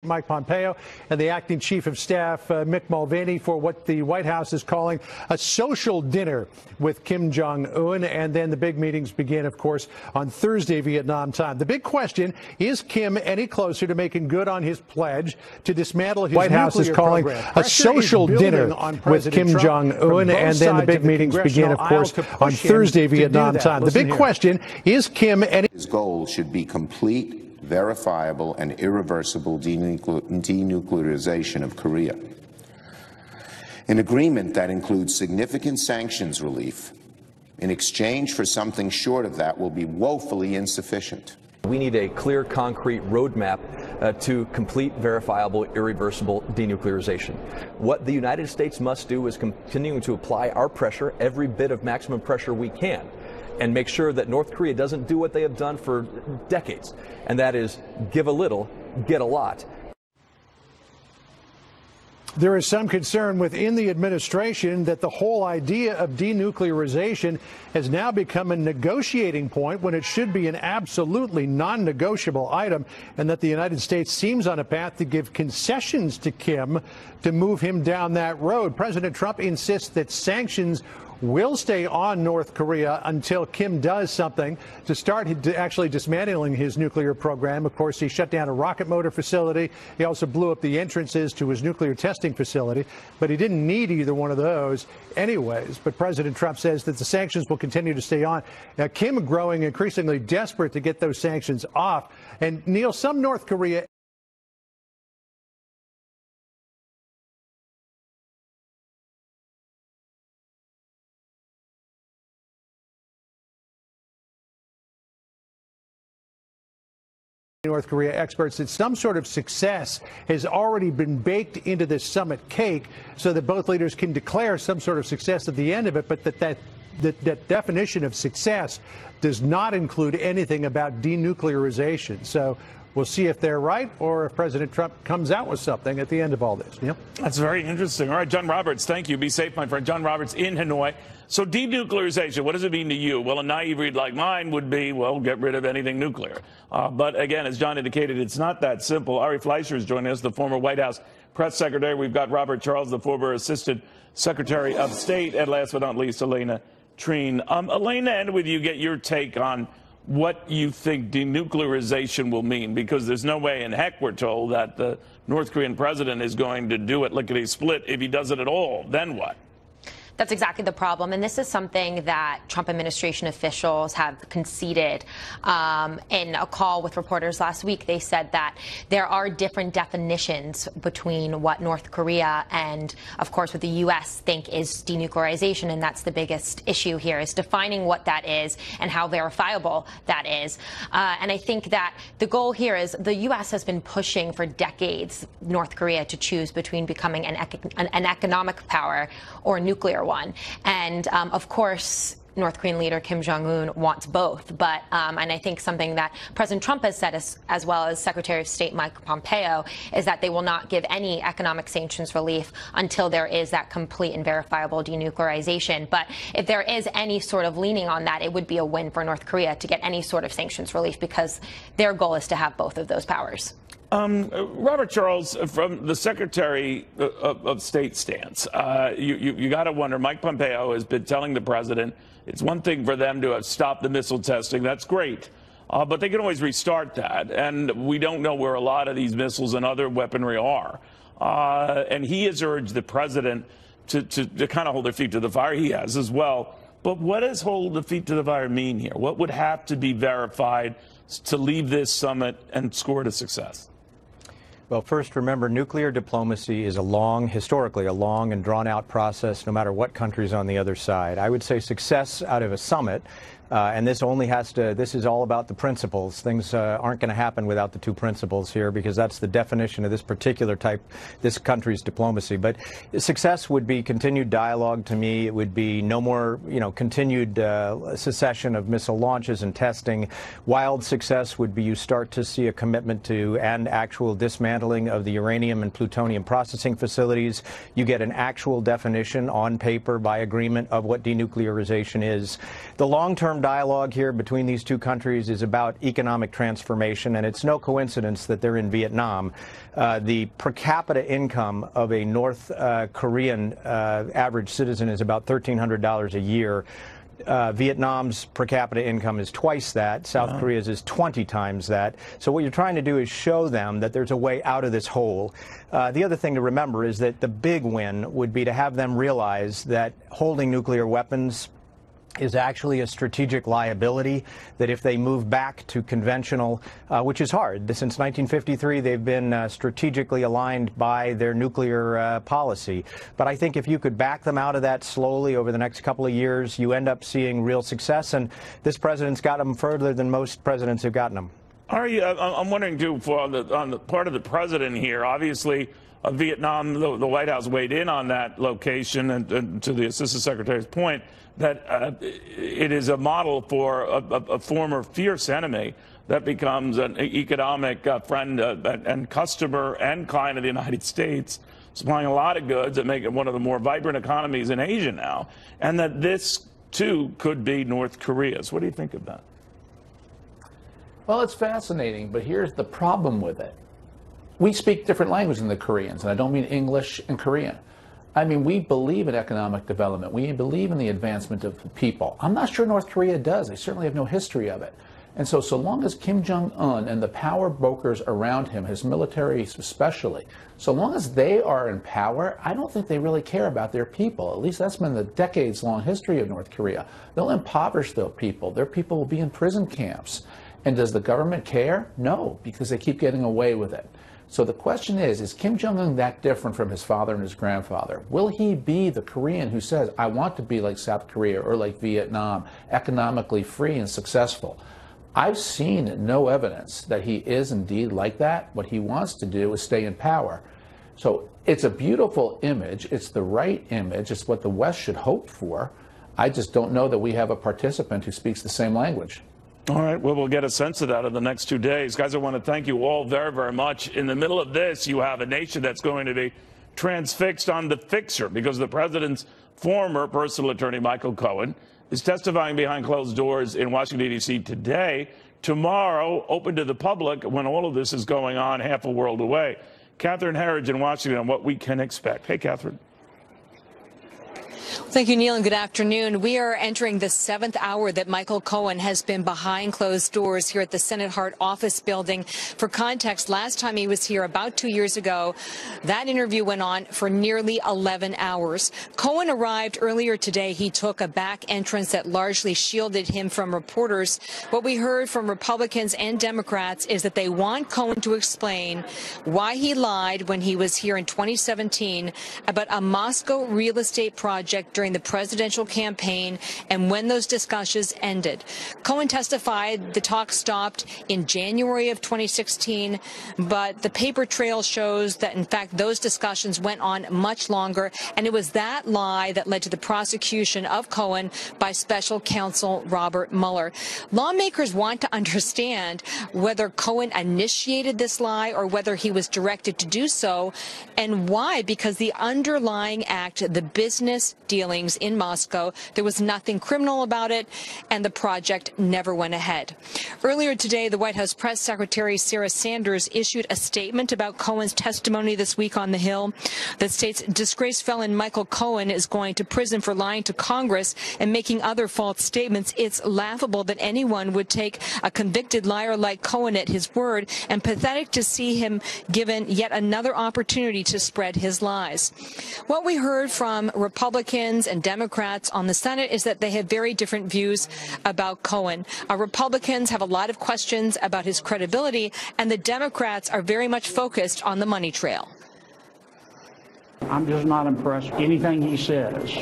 Mike Pompeo and the acting chief of staff, Mick Mulvaney, for what the White House is calling a social dinner with Kim Jong-un. And then the big meetings begin, of course, on Thursday, Vietnam time. The big question, is Kim any closer to making good on his pledge to dismantle his White House is calling a social dinner with Kim Jong-un. And then the big meetings begin, of course, on Thursday, Vietnam time. The big question, is Kim any... His goal should be complete, verifiable and irreversible denuclearization of Korea. An agreement that includes significant sanctions relief in exchange for something short of that will be woefully insufficient. We need a clear, concrete roadmap to complete, verifiable, irreversible denuclearization. What the United States must do is continue to apply our pressure, every bit of maximum pressure we can, and make sure that North Korea doesn't do what they have done for decades, and that is give a little, get a lot. There is some concern within the administration that the whole idea of denuclearization has now become a negotiating point when it should be an absolutely non-negotiable item, and that the United States seems on a path to give concessions to Kim to move him down that road. President Trump insists that sanctions will stay on North Korea until Kim does something to start actually dismantling his nuclear program. Of course, he shut down a rocket motor facility. He also blew up the entrances to his nuclear testing facility, but he didn't need either one of those anyways. But President Trump says that the sanctions will continue to stay on. Now, Kim growing increasingly desperate to get those sanctions off. And Neil, some North Korea experts that some sort of success has already been baked into this summit cake so that both leaders can declare some sort of success at the end of it, but that definition of success does not include anything about denuclearization. So we'll see if they're right or if President Trump comes out with something at the end of all this. Neil? That's very interesting. All right, John Roberts, thank you. Be safe, my friend. John Roberts in Hanoi. So denuclearization, what does it mean to you? Well, a naive read like mine would be, well, get rid of anything nuclear. But again, as John indicated, it's not that simple. Ari Fleischer is joining us, the former White House press secretary. We've got Robert Charles, the former assistant secretary of state. And last but not least, Elena Treen. Elena, end with you, get your take on what you think denuclearization will mean, because there's no way in heck we're told that the North Korean president is going to do it lickety-split. If he does it at all, then what? That's exactly the problem. And this is something that Trump administration officials have conceded. In a call with reporters last week, they said that there are different definitions between what North Korea and, of course, what the U.S. think is denuclearization. And that's the biggest issue here, is defining what that is and how verifiable that is. And I think that the goal here is the U.S. has been pushing for decades North Korea to choose between becoming an economic power or a nuclear one. And of course, North Korean leader Kim Jong-un wants both. But and I think something that President Trump has said, as well as Secretary of State Mike Pompeo, is that they will not give any economic sanctions relief until there is that complete and verifiable denuclearization. But if there is any sort of leaning on that, it would be a win for North Korea to get any sort of sanctions relief, because their goal is to have both of those powers. Robert Charles, from the Secretary of State stance, you got to wonder, Mike Pompeo has been telling the president it's one thing for them to have stopped the missile testing. That's great. But they can always restart that. And we don't know where a lot of these missiles and other weaponry are. And he has urged the president to kind of hold their feet to the fire. He has as well. But what does hold the feet to the fire mean here? What would have to be verified to leave this summit and score to success? Well, first, remember, nuclear diplomacy is historically a long and drawn-out process, no matter what country's on the other side. I would say success out of a summit, and this is all about the principles. Things aren't going to happen without the two principles here, because that's the definition of this country's diplomacy. But success would be continued dialogue to me. It would be no more, continued cessation of missile launches and testing. Wild success would be you start to see a commitment to and actual dismantling of the uranium and plutonium processing facilities. You get an actual definition on paper by agreement of what denuclearization is. The long-term top-down dialogue here between these two countries is about economic transformation, and it's no coincidence that they're in Vietnam. The per capita income of a North Korean average citizen is about $1,300 a year. Vietnam's per capita income is twice that. South Korea's is 20 times that. So what you're trying to do is show them that there's a way out of this hole. The other thing to remember is that the big win would be to have them realize that holding nuclear weapons is actually a strategic liability, that if they move back to conventional, which is hard. Since 1953, they've been strategically aligned by their nuclear policy. But I think if you could back them out of that slowly over the next couple of years, you end up seeing real success. And this president's got them further than most presidents have gotten them. I'm wondering, too, on the part of the president here, obviously, Vietnam, the White House weighed in on that location, and to the Assistant Secretary's point, that it is a model for a former fierce enemy that becomes an economic friend and customer and client of the United States, supplying a lot of goods that make it one of the more vibrant economies in Asia now, and that this, too, could be North Korea's. What do you think of that? Well, it's fascinating, but here's the problem with it. We speak different languages than the Koreans, and I don't mean English and Korean. I mean, we believe in economic development. We believe in the advancement of the people. I'm not sure North Korea does. They certainly have no history of it. And so long as Kim Jong-un and the power brokers around him, his military especially, so long as they are in power, I don't think they really care about their people. At least that's been the decades-long history of North Korea. They'll impoverish their people. Their people will be in prison camps. And does the government care? No, because they keep getting away with it. So the question is Kim Jong-un that different from his father and his grandfather? Will he be the Korean who says, I want to be like South Korea or like Vietnam, economically free and successful? I've seen no evidence that he is indeed like that. What he wants to do is stay in power. So it's a beautiful image. It's the right image. It's what the West should hope for. I just don't know that we have a participant who speaks the same language. All right, well, we'll get a sense of that in the next 2 days. Guys, I want to thank you all very, very much. In the middle of this, you have a nation that's going to be transfixed on the fixer because the president's former personal attorney, Michael Cohen, is testifying behind closed doors in Washington, D.C. today. Tomorrow, open to the public when all of this is going on half a world away. Catherine Herridge in Washington on what we can expect. Hey, Catherine. Thank you, Neil, and good afternoon. We are entering the 7th hour that Michael Cohen has been behind closed doors here at the Senate Hart office building. For context, last time he was here about 2 years ago, that interview went on for nearly 11 hours. Cohen arrived earlier today. He took a back entrance that largely shielded him from reporters. What we heard from Republicans and Democrats is that they want Cohen to explain why he lied when he was here in 2017 about a Moscow real estate project during the presidential campaign and when those discussions ended. Cohen testified the talk stopped in January of 2016, but the paper trail shows that, in fact, those discussions went on much longer, and it was that lie that led to the prosecution of Cohen by special counsel Robert Mueller. Lawmakers want to understand whether Cohen initiated this lie or whether he was directed to do so, and why, because the underlying act, the business dealings in Moscow, there was nothing criminal about it, and the project never went ahead. Earlier today, the White House Press Secretary Sarah Sanders issued a statement about Cohen's testimony this week on the Hill that states disgraced felon Michael Cohen is going to prison for lying to Congress and making other false statements. It's laughable that anyone would take a convicted liar like Cohen at his word, and pathetic to see him given yet another opportunity to spread his lies. What we heard from Republicans and Democrats on the Senate is that they have very different views about Cohen. Republicans have a lot of questions about his credibility, and the Democrats are very much focused on the money trail. I'm just not impressed with anything he says.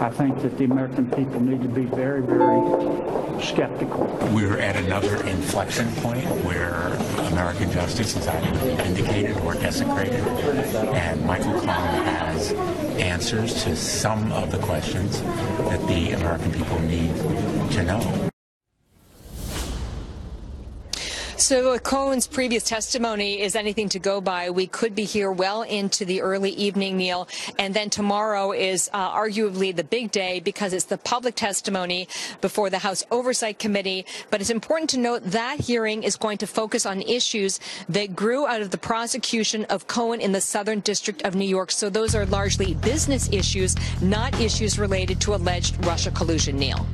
I think that the American people need to be very, very skeptical. We're at another inflection point where American justice is either vindicated or desecrated, and Michael Cohen has answers to some of the questions that the American people need to know. So Cohen's previous testimony is anything to go by. We could be here well into the early evening, Neil. And then tomorrow is arguably the big day because it's the public testimony before the House Oversight Committee. But it's important to note that hearing is going to focus on issues that grew out of the prosecution of Cohen in the Southern District of New York. So those are largely business issues, not issues related to alleged Russia collusion, Neil.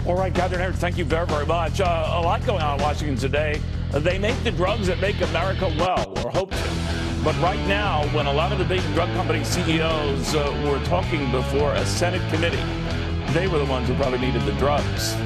All right, Catherine Herridge, thank you very, very much. A lot going on in Washington today. They make the drugs that make America well, or hope to. But right now, when a lot of the big drug company CEOs were talking before a Senate committee, they were the ones who probably needed the drugs.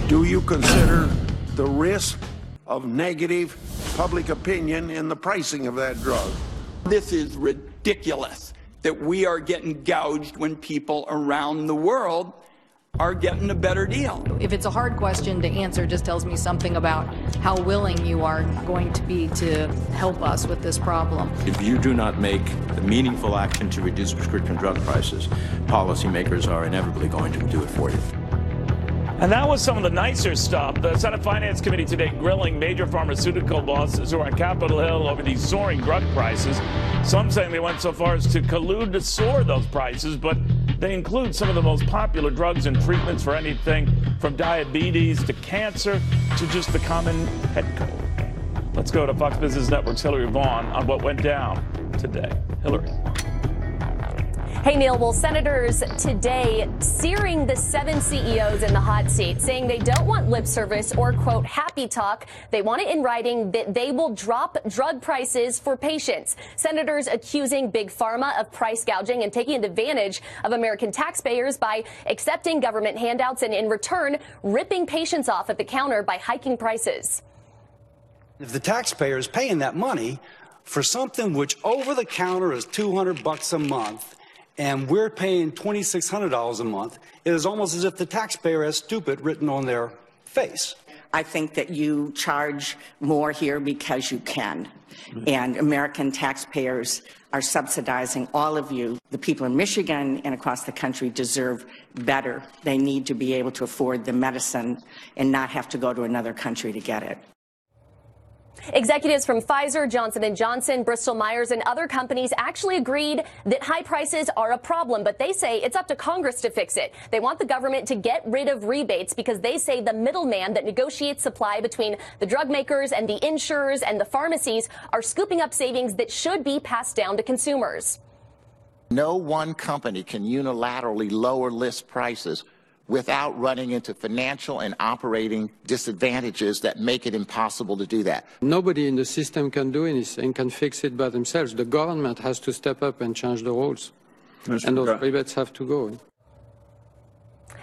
Do you consider the risk of negative public opinion in the pricing of that drug? This is ridiculous that we are getting gouged when people around the world are getting a better deal. If it's a hard question to answer, it just tells me something about how willing you are going to be to help us with this problem. If you do not make the meaningful action to reduce prescription drug prices, policymakers are inevitably going to do it for you. And that was some of the nicer stuff. The Senate Finance Committee today grilling major pharmaceutical bosses who are on Capitol Hill over these soaring drug prices. Some saying they went so far as to collude to soar those prices, but they include some of the most popular drugs and treatments for anything from diabetes to cancer to just the common head cold. Let's go to Fox Business Network's Hillary Vaughn on what went down today. Hillary. Hey, Neil, well, senators today searing the 7 CEOs in the hot seat, saying they don't want lip service or, quote, happy talk. They want it in writing that they will drop drug prices for patients. Senators accusing Big Pharma of price gouging and taking advantage of American taxpayers by accepting government handouts and, in return, ripping patients off at the counter by hiking prices. If the taxpayer is paying that money for something which over the counter is $200 a month, and we're paying $2,600 a month, it is almost as if the taxpayer has stupid written on their face. I think that you charge more here because you can. And American taxpayers are subsidizing all of you. The people in Michigan and across the country deserve better. They need to be able to afford the medicine and not have to go to another country to get it. Executives from Pfizer, Johnson & Johnson, Bristol-Myers, and other companies actually agreed that high prices are a problem, but they say it's up to Congress to fix it. They want the government to get rid of rebates because they say the middleman that negotiates supply between the drug makers and the insurers and the pharmacies are scooping up savings that should be passed down to consumers. No one company can unilaterally lower list prices without running into financial and operating disadvantages that make it impossible to do that. Nobody in the system can do anything, can fix it by themselves. The government has to step up and change the rules. And those rebates have to go.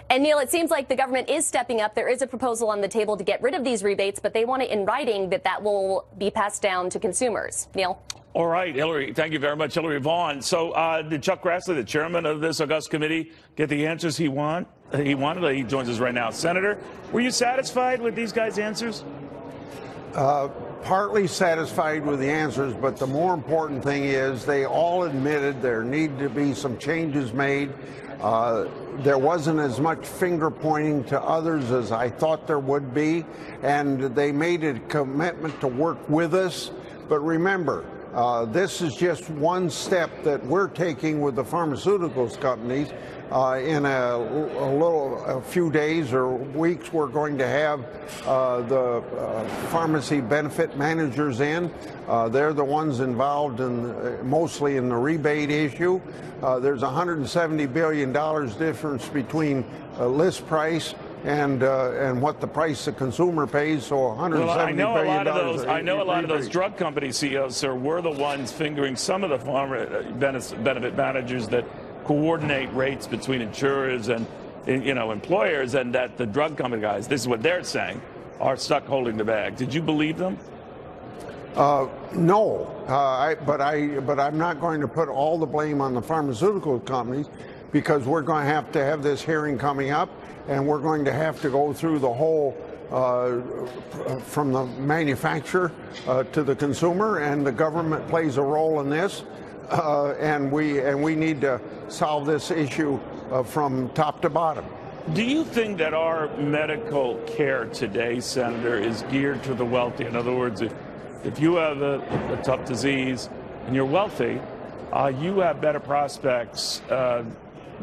And Neil, it seems like the government is stepping up. There is a proposal on the table to get rid of these rebates, but they want it in writing that will be passed down to consumers. Neil? All right, Hillary, thank you very much, Hillary Vaughn. So did Chuck Grassley, the chairman of this august committee, get the answers he wanted? He joins us right now. Senator, were you satisfied with these guys' answers? Partly satisfied with the answers, but the more important thing is they all admitted there need to be some changes made. There wasn't as much finger pointing to others as I thought there would be, and they made a commitment to work with us. But remember, this is just one step that we're taking with the pharmaceuticals companies. In a few days or weeks, we're going to have the pharmacy benefit managers in. They're the ones involved mostly in the rebate issue. There's $170 billion difference between list price and what the price the consumer pays, so $170 billion. I know a lot of those drug company CEOs, sir, were the ones fingering some of the pharma benefit managers that coordinate rates between insurers and employers, and that the drug company guys, this is what they're saying, are stuck holding the bag. Did you believe them? No, but I'm not going to put all the blame on the pharmaceutical companies, because we're going to have this hearing coming up, and we're going to have to go through the whole from the manufacturer to the consumer, and the government plays a role in this, and we need to solve this issue from top to bottom. Do you think that our medical care today, Senator, is geared to the wealthy? In other words, if you have a tough disease and you're wealthy, you have better prospects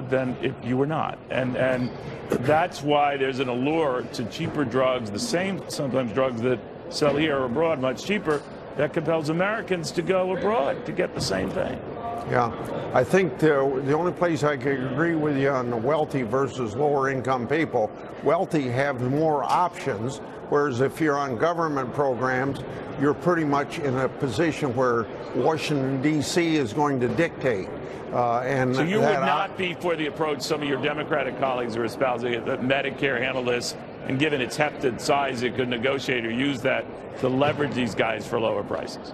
than if you were not. And that's why there's an allure to cheaper drugs, the same sometimes drugs that sell here or abroad much cheaper, that compels Americans to go abroad to get the same thing. Yeah, I think the only place I could agree with you on the wealthy versus lower income people, wealthy have more options, whereas if you're on government programs, you're pretty much in a position where Washington, D.C. is going to dictate. So you would not be for the approach some of your Democratic colleagues are espousing, that Medicare handle this, and given its hefted size, it could negotiate or use that to leverage these guys for lower prices?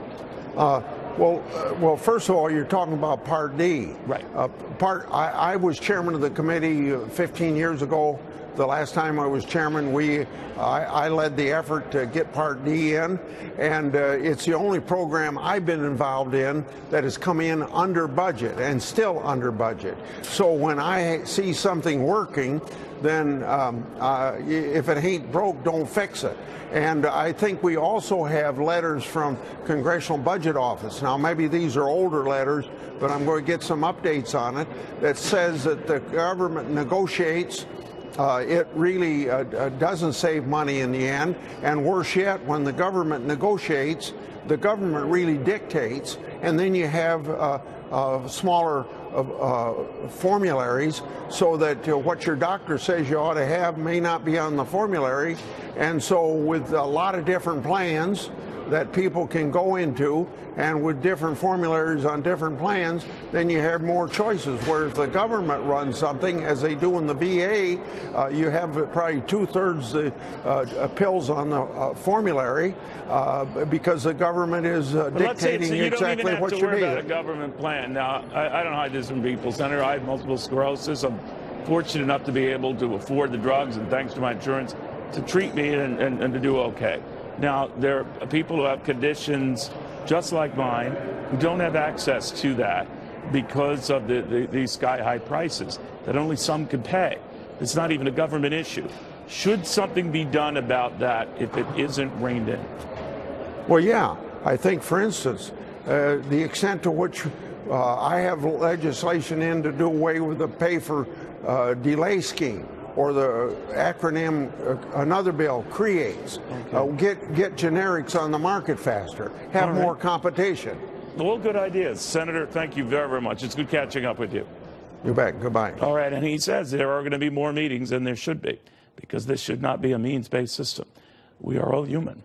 Well, first of all, you're talking about Part D. Right. I was chairman of the committee 15 years ago. The last time I was chairman, I led the effort to get Part D in, and it's the only program I've been involved in that has come in under budget and still under budget. So when I see something working, then if it ain't broke, don't fix it. And I think we also have letters from Congressional Budget Office. Now, maybe these are older letters, but I'm going to get some updates on it, that says that the government negotiates. It really doesn't save money in the end. And worse yet, when the government negotiates, the government really dictates, and then you have smaller formularies, so that what your doctor says you ought to have may not be on the formulary. And so with a lot of different plans that people can go into, and with different formularies on different plans, then you have more choices. Whereas the government runs something, as they do in the VA, you have probably 2/3 the pills on the formulary because the government is dictating exactly what you need. You don't even have to worry about a government plan. Now, I don't hide this from people, Senator. I have multiple sclerosis. I'm fortunate enough to be able to afford the drugs, and thanks to my insurance, to treat me and to do okay. Now, there are people who have conditions just like mine who don't have access to that because of these sky-high prices that only some can pay. It's not even a government issue. Should something be done about that if it isn't reined in? Well, yeah. I think, for instance, the extent to which I have legislation in to do away with the pay for delay scheme, or the acronym, another bill, CREATES. Get generics on the market faster, have more competition. All good ideas. Senator, thank you very, very much. It's good catching up with you. You bet. Goodbye. All right, and he says there are going to be more meetings than there should be, because this should not be a means-based system. We are all human.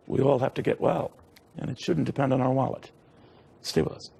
We all have to get well, and it shouldn't depend on our wallet. Stay with us.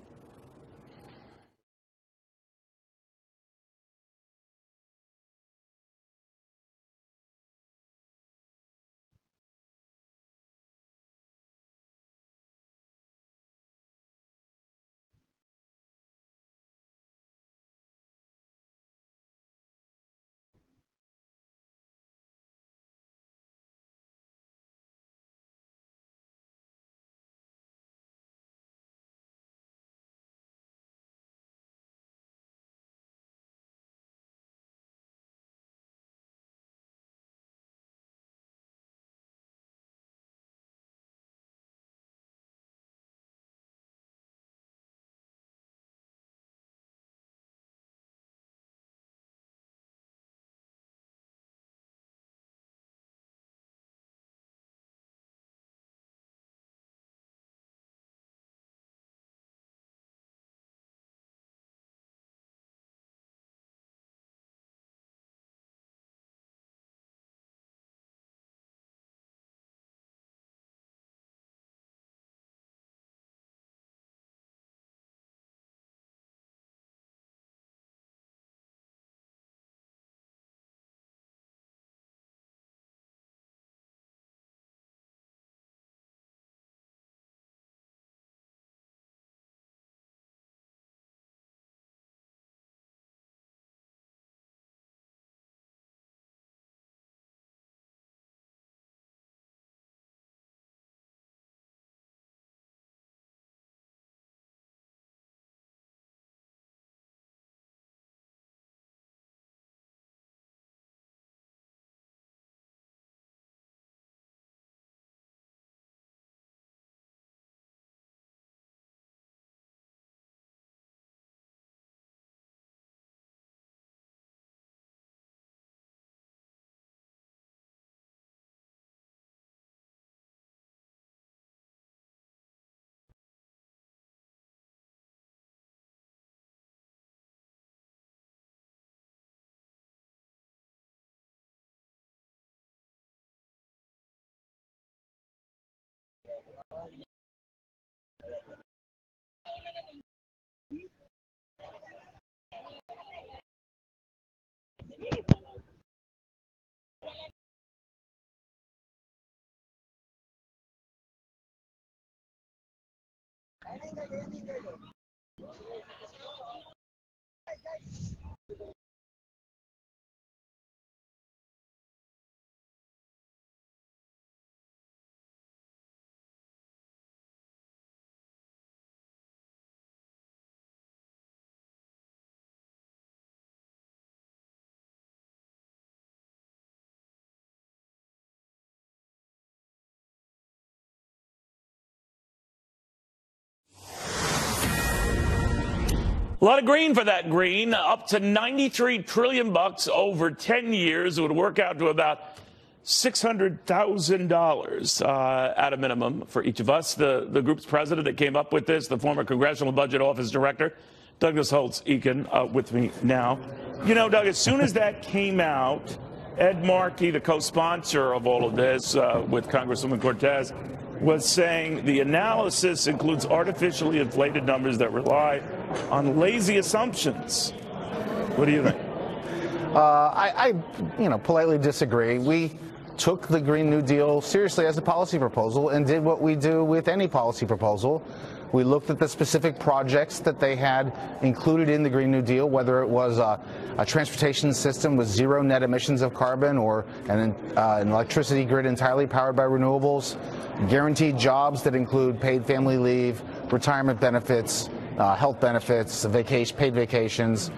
A lot of green for that green, up to $93 trillion over 10 years. It would work out to about $600,000 at a minimum for each of us. The group's president that came up with this, the former Congressional Budget Office Director, Douglas Holtz-Eakin with me now. You know, Doug, as soon as that came out, Ed Markey, the co-sponsor of all of this with Congresswoman Cortez, was saying the analysis includes artificially inflated numbers that rely on lazy assumptions. What do you think? I politely disagree. We took the Green New Deal seriously as a policy proposal and did what we do with any policy proposal. We looked at the specific projects that they had included in the Green New Deal, whether it was a transportation system with zero net emissions of carbon or an electricity grid entirely powered by renewables, guaranteed jobs that include paid family leave, retirement benefits, health benefits, paid vacations,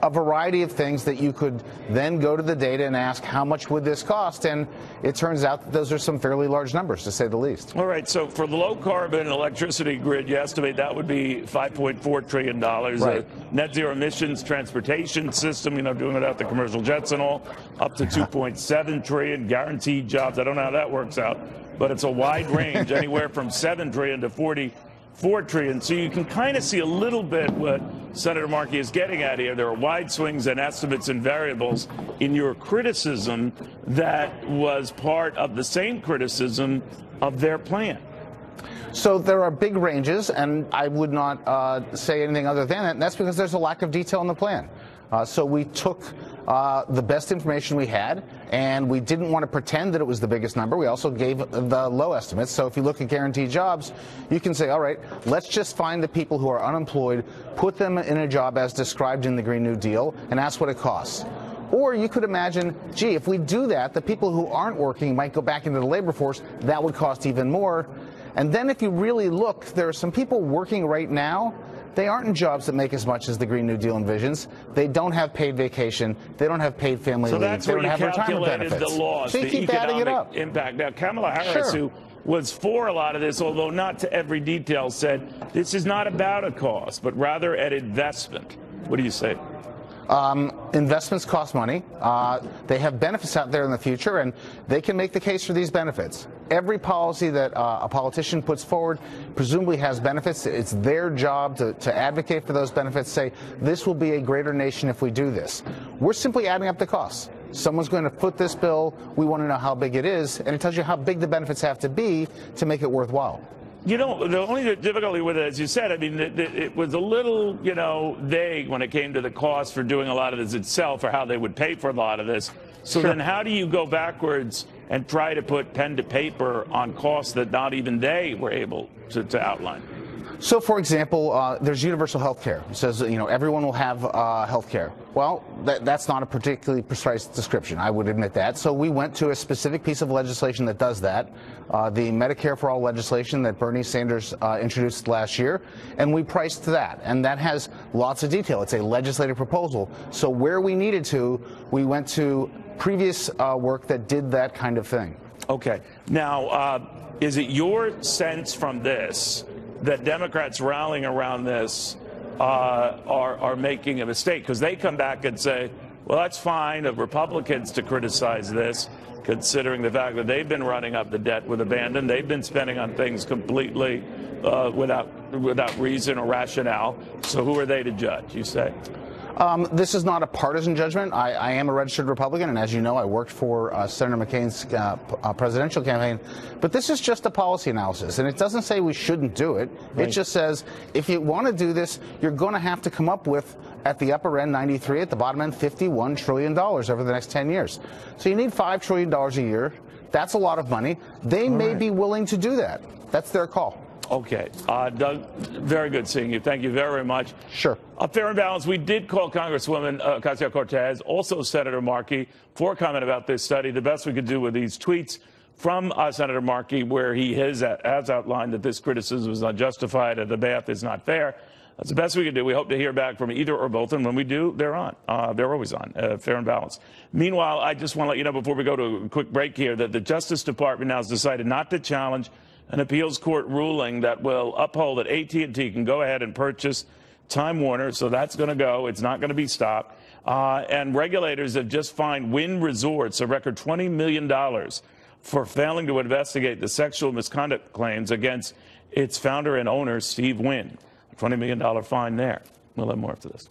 a variety of things that you could then go to the data and ask how much would this cost, and it turns out that those are some fairly large numbers, to say the least. All right, so for the low-carbon electricity grid, you estimate that would be $5.4 trillion. Right. Net zero emissions transportation system, doing it out the commercial jets and all, up to $2.7 trillion. Guaranteed jobs, I don't know how that works out, but it's a wide range, anywhere from $7 trillion to $44 trillion. So you can kind of see a little bit what Senator Markey is getting at here. There are wide swings in estimates and variables in your criticism that was part of the same criticism of their plan. So there are big ranges, and I would not say anything other than that, and that's because there's a lack of detail in the plan. So we took the best information we had, and we didn't want to pretend that it was the biggest number. We also gave the low estimates. So if you look at guaranteed jobs, you can say, all right, let's just find the people who are unemployed, put them in a job as described in the Green New Deal, and ask what it costs. Or you could imagine, gee, if we do that, the people who aren't working might go back into the labor force. That would cost even more. And then if you really look, there are some people working right now. They aren't in jobs that make as much as the Green New Deal envisions. They don't have paid vacation. They don't have paid family leave. That's they where don't you have retirement calculated benefits. the loss, so you keep adding it up. Impact. Now, Kamala Harris, who was for a lot of this, although not to every detail, said this is not about a cost, but rather an investment. What do you say? Investments cost money. They have benefits out there in the future, and they can make the case for these benefits. Every policy that a politician puts forward presumably has benefits. It's their job to advocate for those benefits, say, this will be a greater nation if we do this. We're simply adding up the costs. Someone's going to foot this bill. We want to know how big it is, and it tells you how big the benefits have to be to make it worthwhile. The only difficulty with it, as you said, I mean, it was a little, vague when it came to the cost for doing a lot of this itself or how they would pay for a lot of this. So then how do you go backwards and try to put pen to paper on costs that not even they were able to outline? So, for example, there's universal health care. It says, everyone will have health care. Well, that's not a particularly precise description. I would admit that. So we went to a specific piece of legislation that does that, the Medicare for All legislation that Bernie Sanders introduced last year, and we priced that. And that has lots of detail. It's a legislative proposal. So where we needed to, we went to previous work that did that kind of thing. Okay. Now, is it your sense from this that Democrats rallying around this are making a mistake? Because they come back and say, well, that's fine of Republicans to criticize this, considering the fact that they've been running up the debt with abandon. They've been spending on things completely without reason or rationale. So who are they to judge, you say? This is not a partisan judgment. I am a registered Republican, and as you know, I worked for Senator McCain's presidential campaign. But this is just a policy analysis, and it doesn't say we shouldn't do it. Right. It just says if you want to do this, you're going to have to come up with, at the upper end, 93, at the bottom end, $51 trillion over the next 10 years. So you need $5 trillion a year. That's a lot of money. They may be willing to do that. That's their call. Okay. Doug, very good seeing you. Thank you very much. Sure. Fair and balanced. We did call Congresswoman Ocasio-Cortez, also Senator Markey, for comment about this study. The best we could do with these tweets from Senator Markey, where he has outlined that this criticism is unjustified and the math is not fair. That's the best we can do. We hope to hear back from either or both, and when we do, they're on. They're always on, fair and balanced. Meanwhile, I just want to let you know before we go to a quick break here that the Justice Department now has decided not to challenge an appeals court ruling that will uphold that AT&T can go ahead and purchase Time Warner. So that's going to go. It's not going to be stopped. And regulators have just fined Wynn Resorts a record $20 million for failing to investigate the sexual misconduct claims against its founder and owner, Steve Wynn. $20 million fine there. We'll have more after this.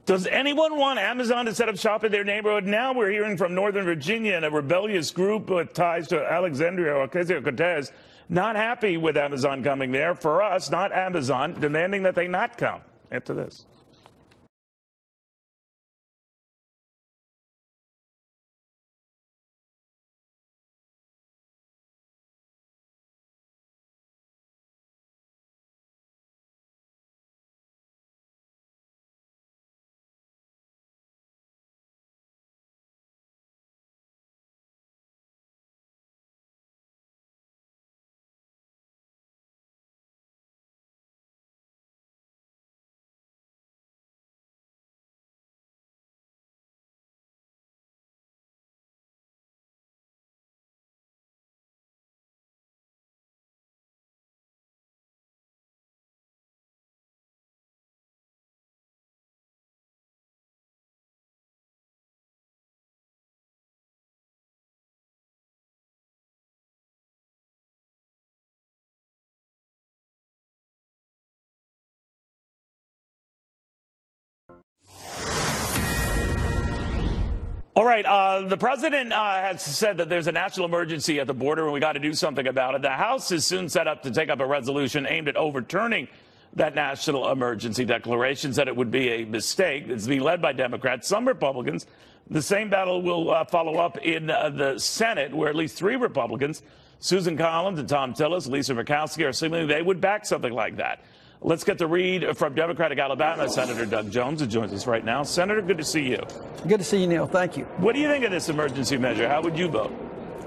Does anyone want Amazon to set up shop in their neighborhood? Now we're hearing from Northern Virginia and a rebellious group with ties to Alexandria Ocasio-Cortez not happy with Amazon coming there. For us, not Amazon, demanding that they not come. After this. All right. The president has said that there's a national emergency at the border and we got to do something about it. The House is soon set up to take up a resolution aimed at overturning that national emergency declaration, said it would be a mistake. It's being led by Democrats, some Republicans. The same battle will follow up in the Senate, where at least 3 Republicans, Susan Collins and Tom Tillis, Lisa Murkowski, are signaling they would back something like that. Let's get the read from Democratic Alabama Senator Doug Jones, who joins us right now. Senator, good to see you. Good to see you, Neil. Thank you. What do you think of this emergency measure? How would you vote?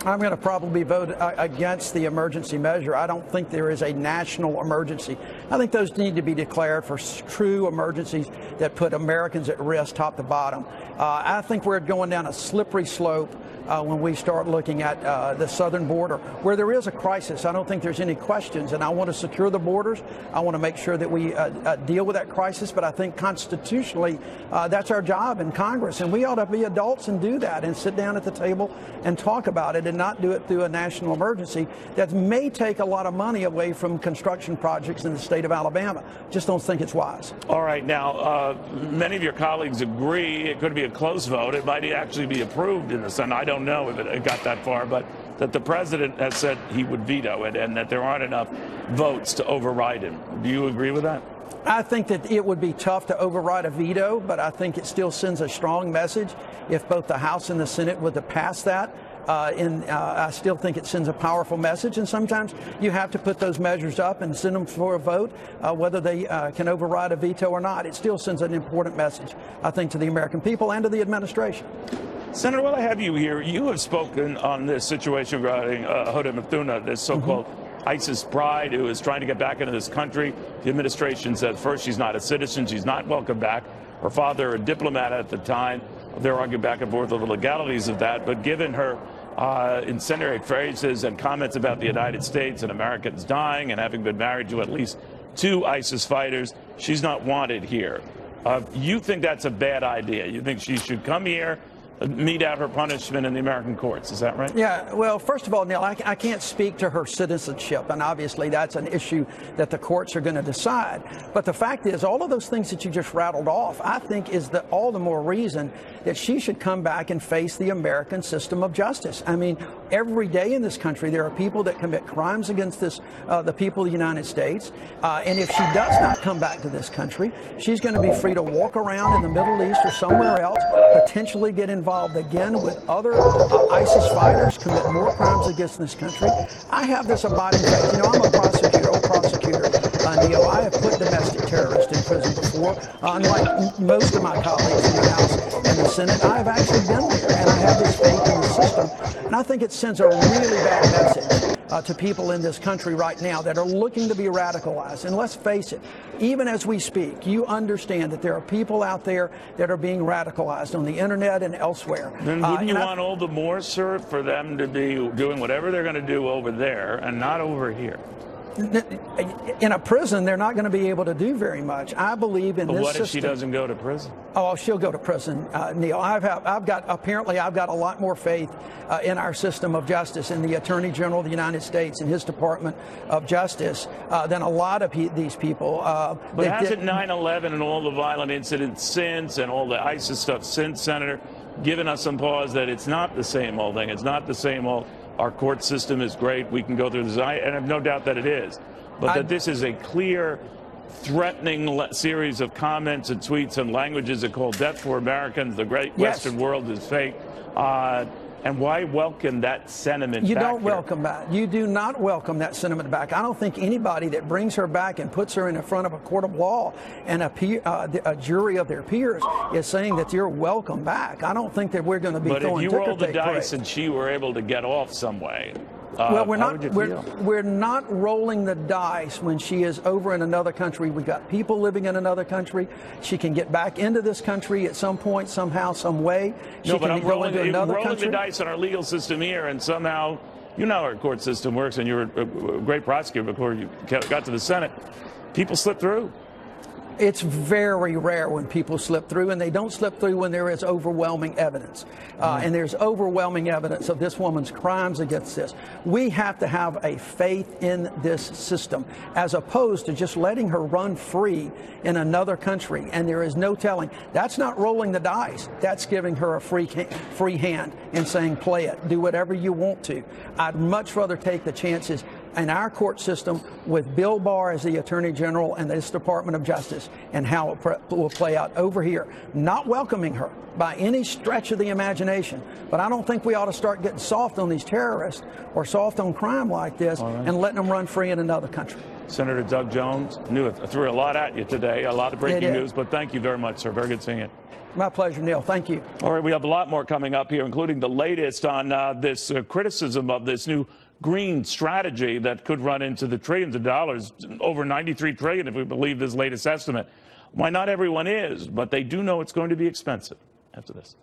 I'm going to probably vote against the emergency measure. I don't think there is a national emergency. I think those need to be declared for true emergencies that put Americans at risk top to bottom. I think we're going down a slippery slope when we start looking at the southern border, where there is a crisis. I don't think there's any questions, and I want to secure the borders. I want to make sure that we deal with that crisis, but I think constitutionally that's our job in Congress, and we ought to be adults and do that and sit down at the table and talk about it and not do it through a national emergency that may take a lot of money away from construction projects in the state of Alabama. Just don't think it's wise. All right. Now, many of your colleagues agree it could be a close vote. It might actually be approved in the Senate. I don't know if it got that far, but that the president has said he would veto it and that there aren't enough votes to override him. Do you agree with that? I think that it would be tough to override a veto, but I think it still sends a strong message if both the House and the Senate were to pass that. I still think it sends a powerful message, and sometimes you have to put those measures up and send them for a vote, whether they can override a veto or not. It still sends an important message, I think, to the American people and to the administration. Senator, while I have you here, you have spoken on this situation regarding Hoda Miftunah, this so-called ISIS bride who is trying to get back into this country. The administration said first she's not a citizen, she's not welcome back. Her father, a diplomat at the time, they're arguing back and forth over the legalities of that. But given her incendiary phrases and comments about the United States and Americans dying and having been married to at least 2 ISIS fighters, she's not wanted here. You think that's a bad idea? You think she should come here, mete out her punishment in the American courts. Is that right? Yeah, well, first of all, Neil, I can't speak to her citizenship, and obviously that's an issue that the courts are going to decide. But the fact is, all of those things that you just rattled off, I think is all the more reason that she should come back and face the American system of justice. I mean, every day in this country, there are people that commit crimes against the people of the United States. And if she does not come back to this country, she's going to be free to walk around in the Middle East or somewhere else, potentially get involved again with other ISIS fighters, commit more crimes against this country. I have this abiding faith. You know, I'm a prosecutor, old prosecutor, Neil. I have put domestic terrorists in prison before. Unlike most of my colleagues in the House and the Senate, I have actually been there, and I have this faith in the system. And I think it sends a really bad message to people in this country right now that are looking to be radicalized. And let's face it, even as we speak, you understand that there are people out there that are being radicalized on the internet and elsewhere. Then wouldn't you want all the more, sir, for them to be doing whatever they're going to do over there and not over here? In a prison, they're not going to be able to do very much. I believe in this system. But what if she doesn't go to prison? Oh, she'll go to prison, Neil. I've got a lot more faith in our system of justice, in the Attorney General of the United States and his Department of Justice than a lot of these people. But hasn't 9/11 and all the violent incidents since and all the ISIS stuff since, Senator, given us some pause that it's not the same old thing? It's not the same old. Our court system is great. We can go through this. And I have no doubt that it is. But that this is a clear, threatening series of comments and tweets and languages that call death for Americans. The great Western world is fake. And why welcome that sentiment back? You don't welcome that. You do not welcome that sentiment back. I don't think anybody that brings her back and puts her in front of a court of law and a jury of their peers is saying that you're welcome back. I don't think that we're going to be throwing ticker tape. But if you rolled the dice and she were able to get off some way, well, we're not rolling the dice when she is over in another country. We've got people living in another country. She can get back into this country at some point, somehow, some way. No, but I'm rolling the dice on our legal system here, and somehow, you know how our court system works, and you were a great prosecutor before you got to the Senate. People slip through. It's very rare when people slip through, and they don't slip through when there is overwhelming evidence. And there's overwhelming evidence of this woman's crimes against this. We have to have a faith in this system, as opposed to just letting her run free in another country. And there is no telling. That's not rolling the dice. That's giving her a free hand and saying, play it. Do whatever you want to. I'd much rather take the chances in our court system with Bill Barr as the Attorney General and this Department of Justice and how it will play out over here. Not welcoming her by any stretch of the imagination, but I don't think we ought to start getting soft on these terrorists or soft on crime like this and letting them run free in another country. Senator Doug Jones, I threw a lot at you today, a lot of breaking news, but thank you very much, sir. Very good seeing you. My pleasure, Neil. Thank you. All right, we have a lot more coming up here, including the latest on this criticism of this new green strategy that could run into the trillions of dollars, over $93 trillion if we believe this latest estimate. Why not everyone is, but they do know it's going to be expensive. After this.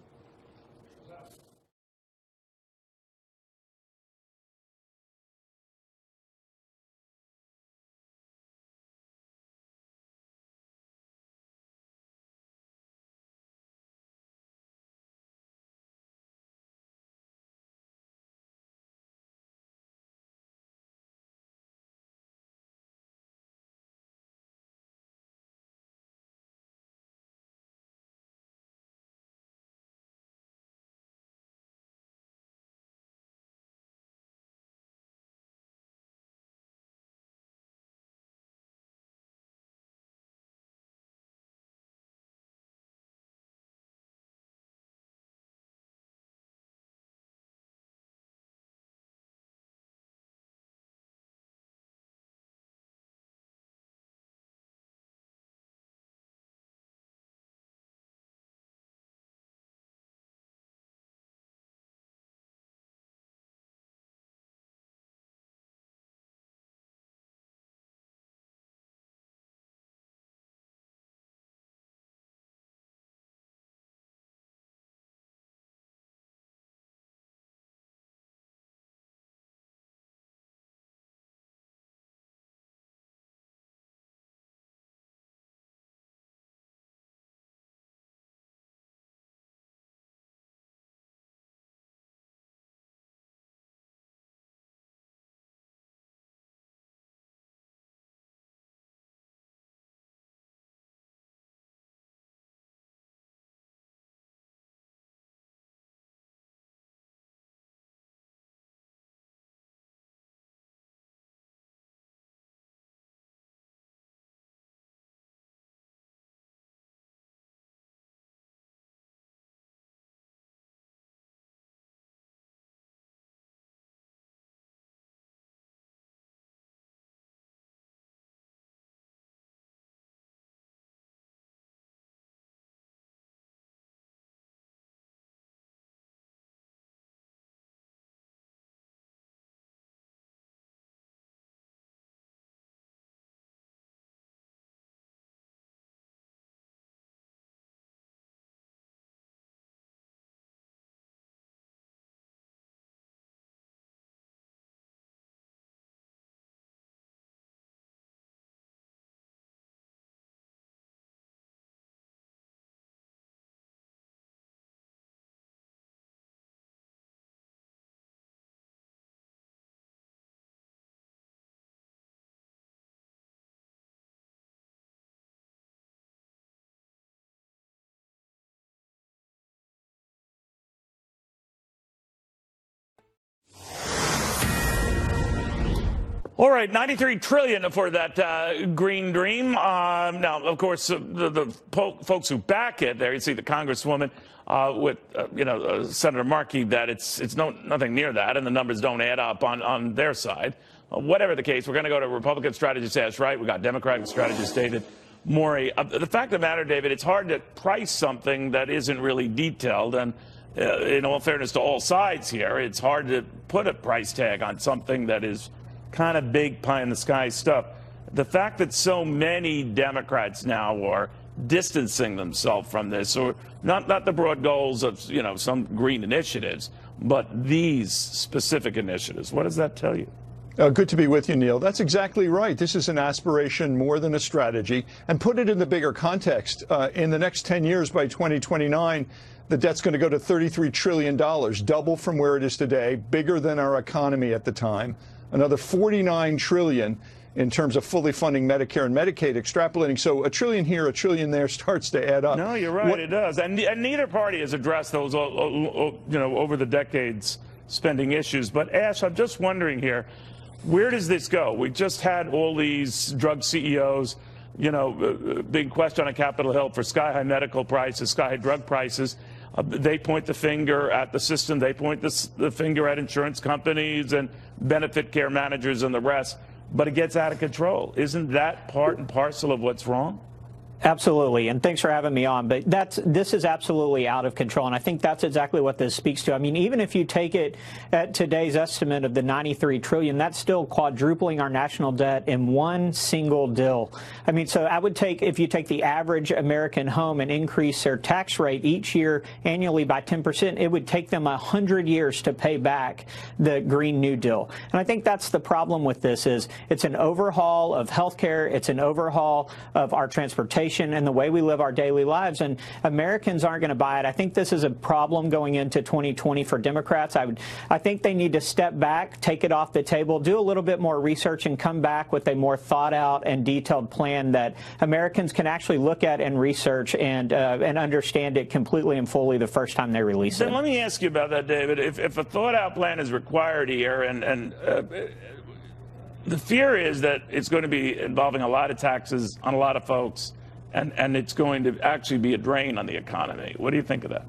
All right, $93 trillion for that green dream. Now, of course, the folks who back it, there you see the Congresswoman with Senator Markey, that it's nothing near that, and the numbers don't add up on their side. Whatever the case, we're going to go to Republican strategist Ash Wright. We got Democratic strategist David Morey. The fact of the matter, David, it's hard to price something that isn't really detailed, and in all fairness to all sides here, it's hard to put a price tag on something that is kind of big pie in the sky stuff. The fact that so many Democrats now are distancing themselves from this, or not the broad goals of some green initiatives, but these specific initiatives, what does that tell you? Good to be with you, Neil. That's exactly right. This is an aspiration more than a strategy. And put it in the bigger context. In the next 10 years, by 2029, the debt's going to go to $33 trillion, double from where it is today, bigger than our economy at the time. Another $49 trillion in terms of fully funding Medicare and Medicaid, extrapolating. So $1 trillion here, $1 trillion there starts to add up. No, you're right, it does. And neither party has addressed those, over the decades spending issues. But Ash, I'm just wondering here, where does this go? We just had all these drug CEOs, big question on Capitol Hill for sky-high medical prices, sky-high drug prices. They point the finger at the system. They point the finger at insurance companies and benefit care managers and the rest. But it gets out of control. Isn't that part and parcel of what's wrong? Absolutely, and thanks for having me on. But this is absolutely out of control, and I think that's exactly what this speaks to. I mean, even if you take it at today's estimate of the $93 trillion, that's still quadrupling our national debt in one single deal. I mean, so I would take, if you take the average American home and increase their tax rate each year annually by 10%, it would take them 100 years to pay back the Green New Deal. And I think that's the problem with this is it's an overhaul of healthcare, it's an overhaul of our transportation and the way we live our daily lives, and Americans aren't going to buy it. I think this is a problem going into 2020 for Democrats. I think they need to step back, take it off the table, do a little bit more research, and come back with a more thought out and detailed plan that Americans can actually look at and research and understand it completely and fully the first time they release it. Then let me ask you about that, David. If a thought out plan is required here, and the fear is that it's going to be involving a lot of taxes on a lot of folks, and it's going to actually be a drain on the economy. What do you think of that?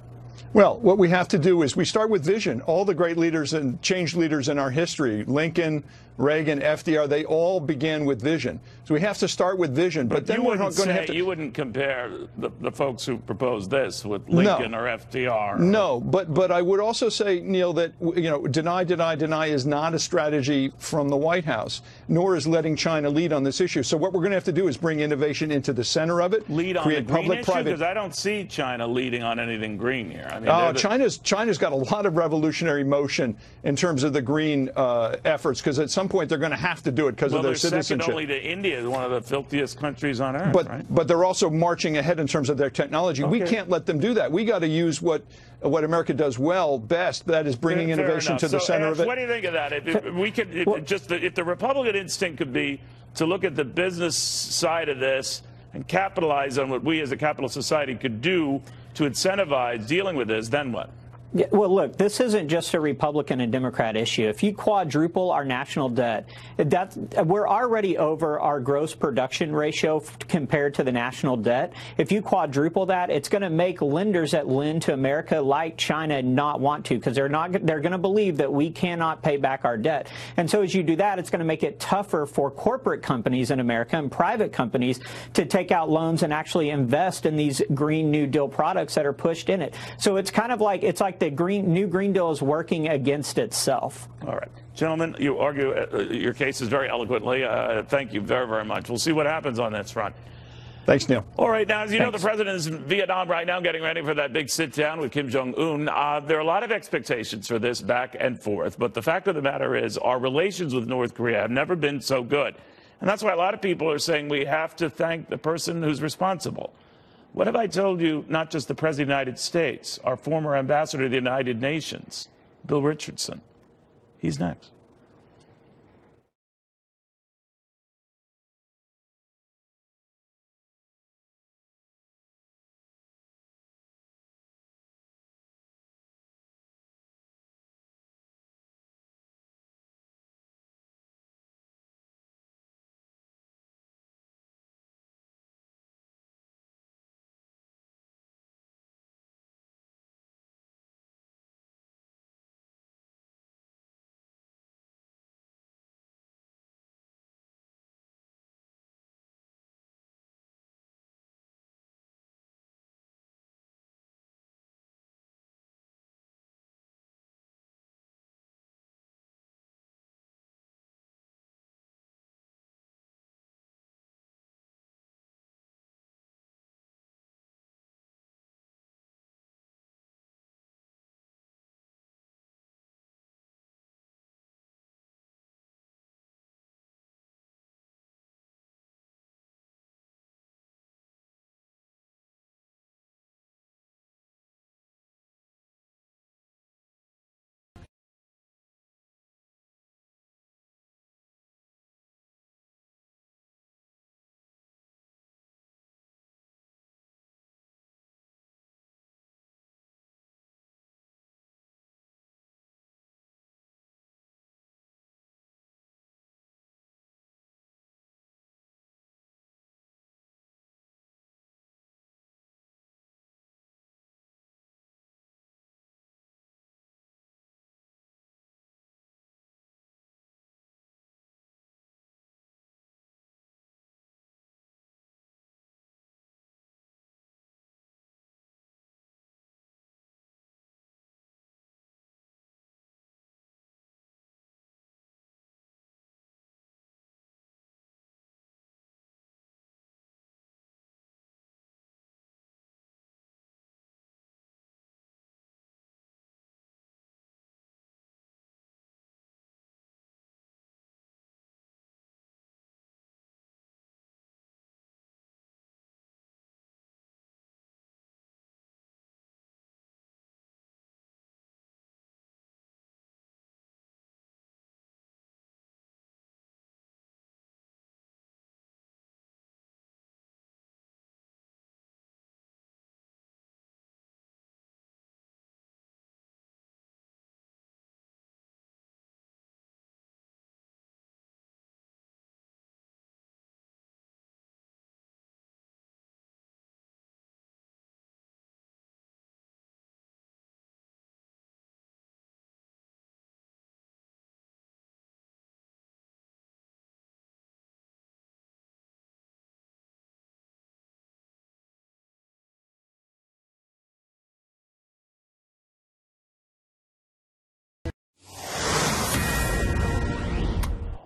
Well, what we have to do is we start with vision. All the great leaders and change leaders in our history, Lincoln, Reagan, FDR, they all began with vision. So we have to start with vision. But then we're going to have to. You wouldn't compare the folks who proposed this with Lincoln or FDR. No, but I would also say, Neil, that deny is not a strategy from the White House, nor is letting China lead on this issue. So what we're going to have to do is bring innovation into the center of it. Lead on the green issue, because I don't see China leading on anything green here. I mean, China's got a lot of revolutionary motion in terms of the green efforts, because at some point they're going to have to do it because of their citizenship. Second only to India, one of the filthiest countries on earth. But they're also marching ahead in terms of their technology. Okay. We can't let them do that. We got to use what America does best. That is bringing innovation to the center of it. What do you think of that? If the Republican instinct could be to look at the business side of this and capitalize on what we as a capitalist society could do to incentivize dealing with this, then what? Yeah, well, look, this isn't just a Republican and Democrat issue. If you quadruple our national debt, we're already over our gross production ratio compared to the national debt. If you quadruple that, it's going to make lenders that lend to America like China not want to, because they're going to believe that we cannot pay back our debt. And so as you do that, it's going to make it tougher for corporate companies in America and private companies to take out loans and actually invest in these Green New Deal products that are pushed in it. So it's kind of like the new Green Deal is working against itself. All right. Gentlemen, you argue your cases very eloquently. Thank you very, very much. We'll see what happens on this front. Thanks, Neil. All right. Now, as you know, the president is in Vietnam right now getting ready for that big sit-down with Kim Jong-un. There are a lot of expectations for this back and forth. But the fact of the matter is our relations with North Korea have never been so good. And that's why a lot of people are saying we have to thank the person who's responsible. What have I told you, not just the President of the United States, our former ambassador to the United Nations, Bill Richardson? He's next.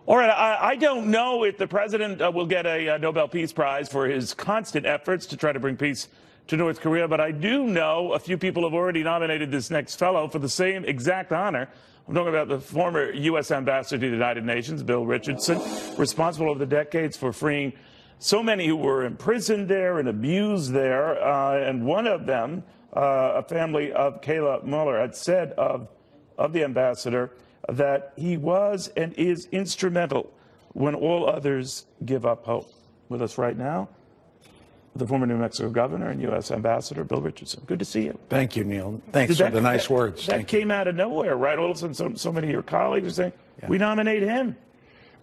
All right, I don't know if the president will get a Nobel Peace Prize for his constant efforts to try to bring peace to North Korea, but I do know a few people have already nominated this next fellow for the same exact honor. I'm talking about the former U.S. ambassador to the United Nations, Bill Richardson, responsible over the decades for freeing so many who were imprisoned there and abused there. And one of them, a family of Kayla Mueller, had said of the ambassador that he was and is instrumental when all others give up hope. With us right now, the former New Mexico governor and U.S. ambassador, Bill Richardson. Good to see you. Thank you, Neil. Thanks for the nice words. That came out of nowhere, right? All of a sudden, so many of your colleagues are saying, we nominate him.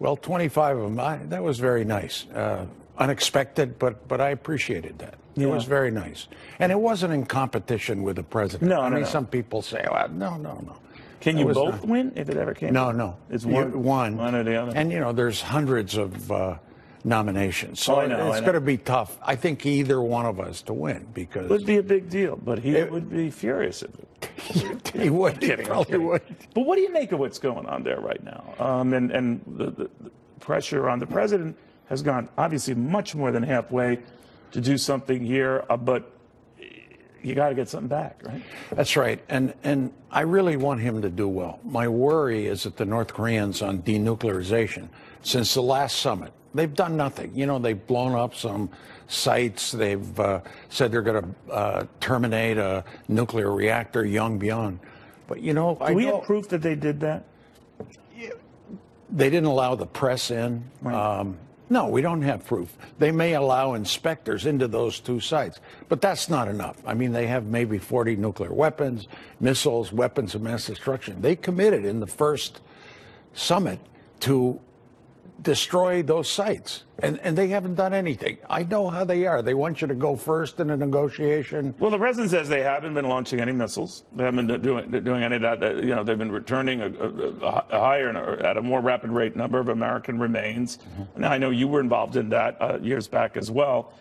Well, 25 of them, that was very nice. Unexpected, but I appreciated that. It was very nice. And it wasn't in competition with the president. No, I mean, no. some people say, well, no. Can you both win if it ever came? No. It's one or the other. And, there's hundreds of nominations. So I know, it's going to be tough. I think either one of us to win because... It would be a big deal, but he would be furious if it. He would. He probably would. But what do you make of what's going on there right now? And the pressure on the president has gone obviously much more than halfway to do something here, but you got to get something back, right? That's right. And I really want him to do well. My worry is that the North Koreans on denuclearization, since the last summit, they've done nothing. They've blown up some sites. They've said they're going to terminate a nuclear reactor, Yongbyon. But, do we have proof that they did that? They didn't allow the press in. Right. No, we don't have proof. They may allow inspectors into those two sites, but that's not enough. I mean, they have maybe 40 nuclear weapons, missiles, weapons of mass destruction. They committed in the first summit to destroy those sites, and they haven't done anything. I know how they are. They want you to go first in a negotiation. Well, the president says they haven't been launching any missiles. They haven't been doing any of that. They've been returning a higher, at a more rapid rate, number of American remains. Mm-hmm. Now, I know you were involved in that years back as well,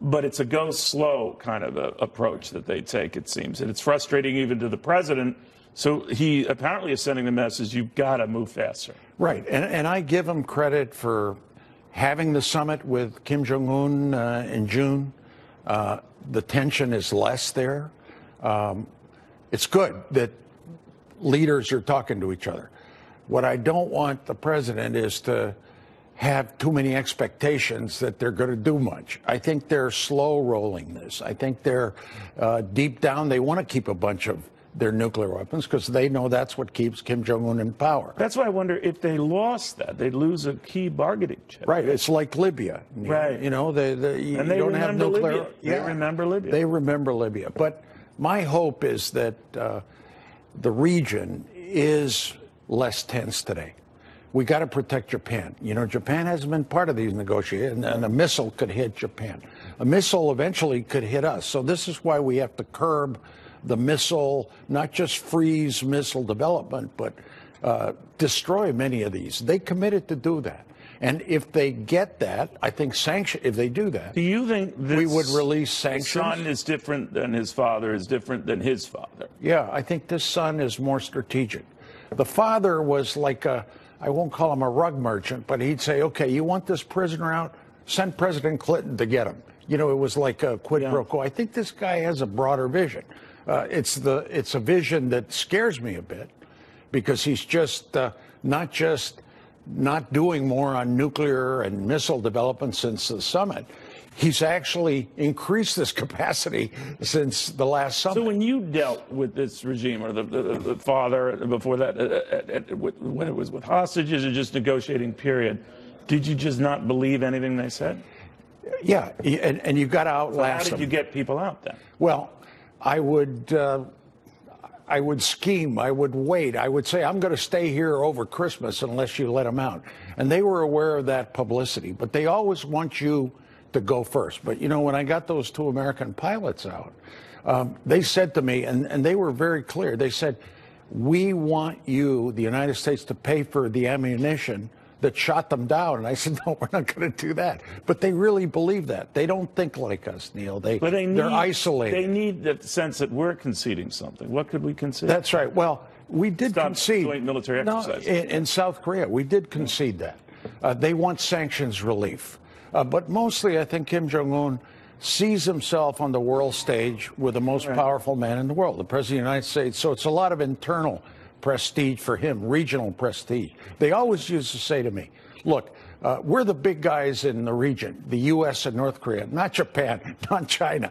but it's a go slow kind of approach that they take, it seems, and it's frustrating even to the president. So he apparently is sending the message, you've got to move faster. Right. And I give him credit for having the summit with Kim Jong-un in June. The tension is less there. It's good that leaders are talking to each other. What I don't want the president is to have too many expectations that they're going to do much. I think they're slow rolling this. I think they're deep down, they want to keep a bunch of their nuclear weapons because they know that's what keeps Kim Jong-un in power. That's why I wonder if they lost that, they'd lose a key bargaining chip. Right. It's like Libya. Right. They don't have nuclear. Libya. They remember Libya. They remember Libya. But my hope is that the region is less tense today. We got to protect Japan. Japan hasn't been part of these negotiations, and a missile could hit Japan. A missile eventually could hit us. So this is why we have to curb the missile, not just freeze missile development, but destroy many of these. They committed to do that. And if they get that, I think if they do that, do you think we would release sanctions? His son is different than his father, is different than his father. Yeah, I think this son is more strategic. The father was like I won't call him a rug merchant, but he'd say, okay, you want this prisoner out? Send President Clinton to get him. It was like a quid pro quo. I think this guy has a broader vision. It's a vision that scares me a bit because he's just not doing more on nuclear and missile development since the summit. He's actually increased this capacity since the last summit. So when you dealt with this regime or the father before that, when it was with hostages or just negotiating period, did you just not believe anything they said? Yeah, and you've got to outlast them. So how did you get people out then? Well, I would scheme. I would wait. I would say, I'm going to stay here over Christmas unless you let them out. And they were aware of that publicity. But they always want you to go first. But, when I got those two American pilots out, they said to me, and they were very clear, they said, we want you, the United States, to pay for the ammunition that shot them down. And I said, no, we're not going to do that. But they really believe that. They don't think like us, Neil. They're isolated. They need the sense that we're conceding something. What could we concede? That's right. Well, we did concede. Joint military exercises. In South Korea, we did concede that. They want sanctions relief. But mostly, I think Kim Jong-un sees himself on the world stage with the most powerful man in the world, the President of the United States. So it's a lot of internal prestige for him, regional prestige. They always used to say to me, look, we're the big guys in the region, the U.S. and North Korea, not Japan, not China.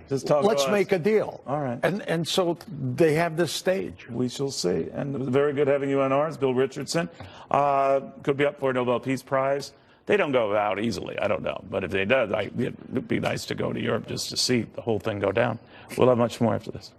Let's make a deal. All right. And so they have this stage. We shall see. And very good having you on ours, Bill Richardson. Could be up for a Nobel Peace Prize. They don't go out easily, I don't know. But if they did, it would be nice to go to Europe just to see the whole thing go down. We'll have much more after this.